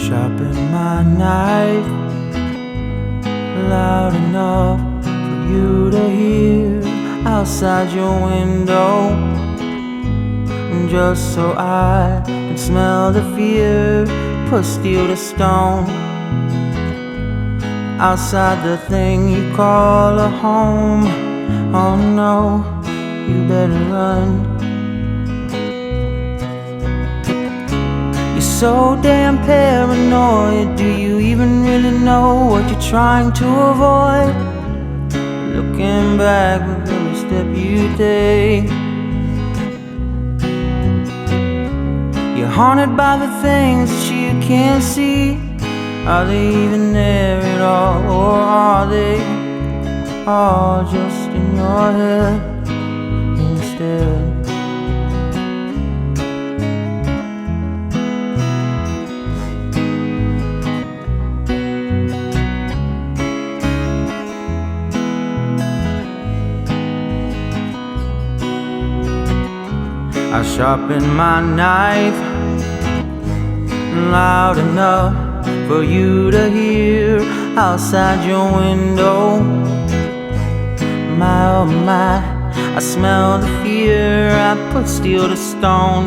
sharpen my knife loud enough for you to hear outside your window, just so I can smell the fear, put steel to stone. Outside the thing you call a home, oh no, you better run. You're so damn paranoid, do you even really know what you're trying to avoid? Looking back with every step you take, you're haunted by the things that you can't see. Are they even there at all, or are they all just in your head instead? I sharpen my knife loud enough for you to hear outside your window. My oh my, I smell the fear, I put steel to stone.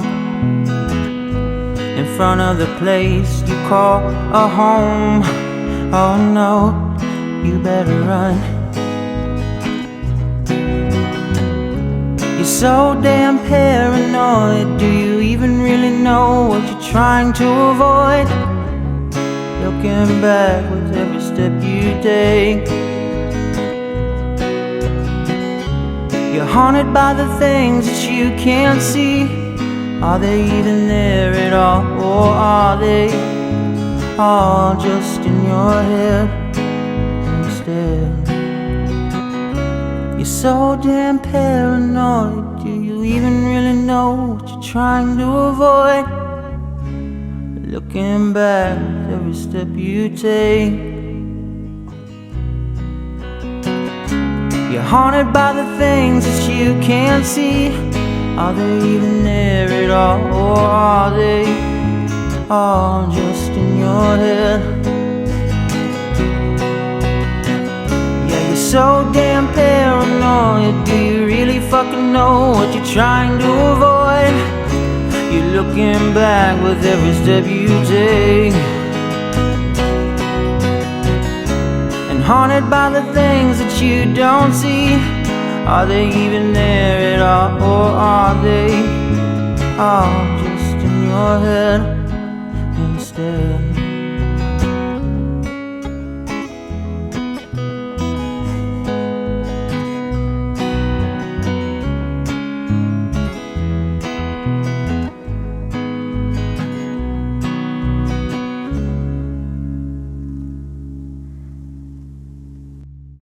In front of the place you call a home, oh no, you better run. You're so damn paranoid, do you even really know what you're trying to avoid? Looking back with every step you take, you're haunted by the things that you can't see. Are they even there at all, or are they all just in your head instead? You're so damn paranoid, do you even really know what you're trying to avoid? Looking back with every step you take, you're haunted by the things that you can't see. Are they even there at all, or are they all just in your head? Yeah, you're so damn paranoid, do you really fucking know what you're trying to avoid? You're looking back with every step you take, and haunted by the things that you don't see. Are they even there at all, or are they all just in your head instead?